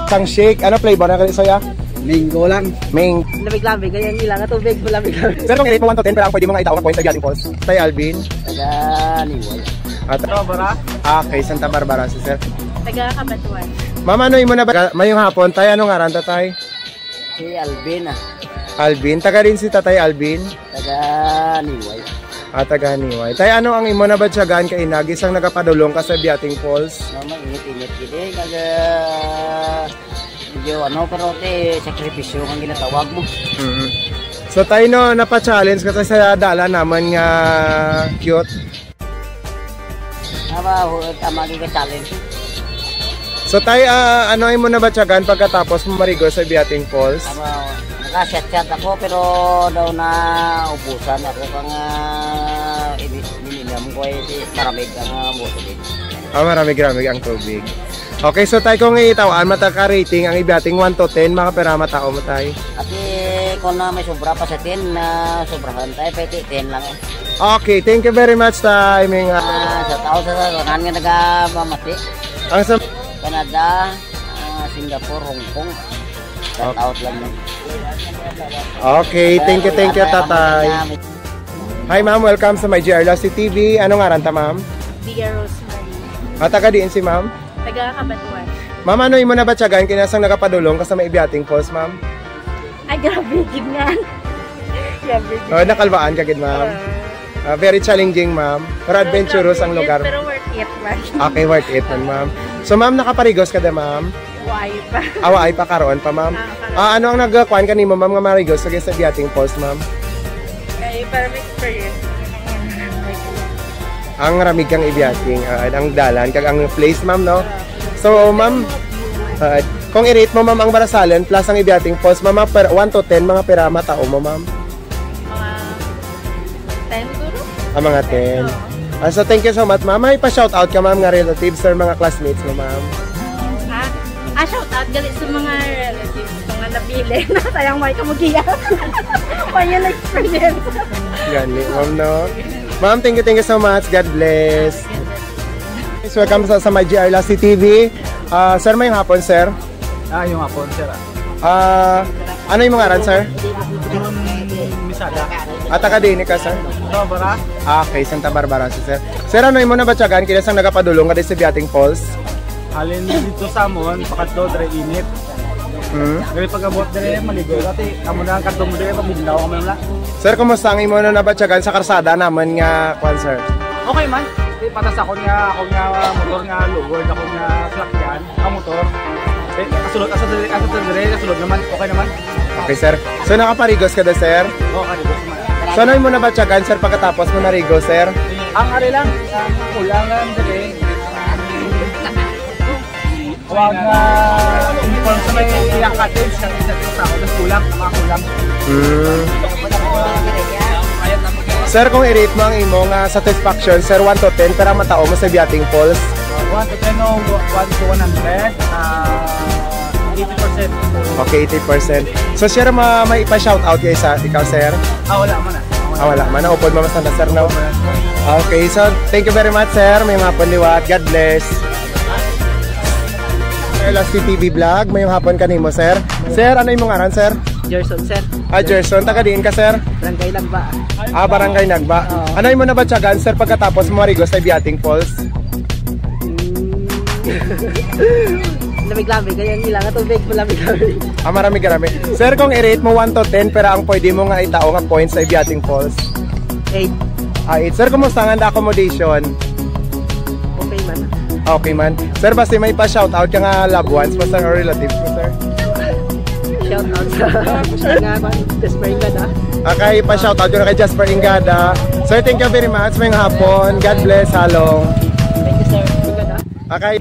Sang shake. Ano flavor na kayo soya? Mango lang. Ming. Lamig-lamig, ganyan ilang. At tubig, malamig-lamig. Sir, kung i-rate mo 1 to 10, pero ang pwede mo nga itaw ang points ay Biating Falls. Tay Alvin. Taga-Niway. At okay, Santa Barbara si sir. Taga-Kabatuan. Mama, ano mo na ba? Mayong hapon, tay, anong nga ranta tay? Si Alvin Alvin, taga rin si tatay Alvin. Taga-Niway. Taga Niway. Tay, ano ang imo na ba tiyagaan kay Inagis ang nagapadulong ka sa Biating Falls? Mama, init-init gini. Medyo pero sakripisyo ang ginatawag mo. So tayo no, napa-challenge ka sa dala naman nga cute. Tama ka challenge. So tayo, ano mo na ba tiyagaan pagkatapos mo marigo sa Biating Falls? Naka-chat ako pero daw na ubusan ako kang ininom ko ay maramig ang bottle. Maramig ang tubig. Okay, so tayo kung itawan mataka-rating ang Biating 1 to 10, mga pera matao mo tayo. At kung na may sobra pa sa 10, sobrahan tayo, pwede 10 lang eh. Okay, thank you very much tayo. Sa tao sa kanan nga nag-mamati. Ang sa Canada, Singapore, Hong Kong. Sa tao lang yun. Okay, thank you tatay. Hi ma'am, welcome sa my GR Lassie TV. Ano nga ranta ma'am? Bia Rosemary. Taga diin si ma'am? Taga-Kabatuan. Ma'am, ano mo na ba tiyagaan kinasang nagapadulong ka sa may Biating Falls ma'am? Ay, grabe, gid nga. Nakalbaan ka gid ma'am. Very challenging ma'am. Pero adventurous ang lugar. Pero worth it man. Okay, worth it man ma'am. So ma'am, nakaparigos ka na ma'am? Why pa? Ay pa karoon pa ma'am. Ano ang nagkuan kanimo ma'am nga marigos sa Biating Falls ma'am? Kay para may experience. Ang ramig kang ibiating, ang dalan, kag ang place ma'am no? So ma'am, kung i-rate mo ma'am ang Barasalan plus ang Biating Falls, ma'am, 1 to 10, mga pera matao mo ma'am? Mga 10 guro? Mga 10. So thank you so much ma'am. May pa-shoutout ka ma'am nga relatives or mga classmates mo ma'am? Shoutout galit sa mga relatives mga nabili na sayang may kamugiya. May na experience. Gani ma'am no? Ma'am, thank you so much. God bless. Welcome sa my GR Lassie TV. Sir, may hapon, sir? Yung hapon, sir. Ano yung mga aran, sir? Misada. Taga din ka, sir? Santa Barbara. Okay, Santa Barbara, sir. Sir, ano yung muna ba tiyagaan? Kinasang nagapadulong ka din sa Biating Falls? Halin dito sa amon, pakatlo, dere init. Gari pag-abot dere, maligo. Dati, amo na ang kartong mo dere, pabiglaw kami lang. Sir, kumusta ang imo na nabatyagan sa karsada naman nga concert? Okay man. Patas ako nga motor nga lugod, ako nga slakyan, ang motor. Kasulod kasulod naman, okay naman. Okay, sir. So nakaparigos ka na, sir? Oo, karigos naman. So ano mo nabatyagan, sir, pagkatapos mo narigo, sir? Ang ari lang, ang kulang lang dere. Huwag nga inform sa may ilang cottage kasi sa tao na kulang, kulang. Sir, kung i-rate mo ang imo nga satisfaction, sir, 1 to 10, pero matao mo sa Biating Falls? 1 to 10 o 1 to 100, 80%. Okay, 80%. So, sir, may ipa-shoutout kayo sa ikaw, sir? Wala mo na. Wala man. Naupod mo masanda, sir, no? Okay, so, thank you very much, sir. May mga panliwat. God bless. Lassie TV Vlog, may hapon kanimo, sir. Sir, ano yung mga aran, sir? Gerson, sir. Gerson, taga diin ka, sir? Barangay Nagba. Barangay Nagba. Ano yung mo nabatyagan, sir, pagkatapos mo marigo sa Biating Falls? Lamig-lamig, ganyan ilang. At tubig, malamig-lamig. Marami. Sir, kung i-rate mo 1 to 10, pero ang pwede mo nga itao nga points sa Biating Falls? 8. 8. Sir, kumusta nga accommodation? Okay man. Okay man. Sir, basta may pa-shoutout ka nga loved ones mo, sir, or relatives mo, sir? Shoutout sa Jasper Ingada. Okay, pa-shoutout ko na kay Jasper Ingada. Sir, thank you very much. May hapon. God bless. Halong. Thank you, sir. Ingada. Okay.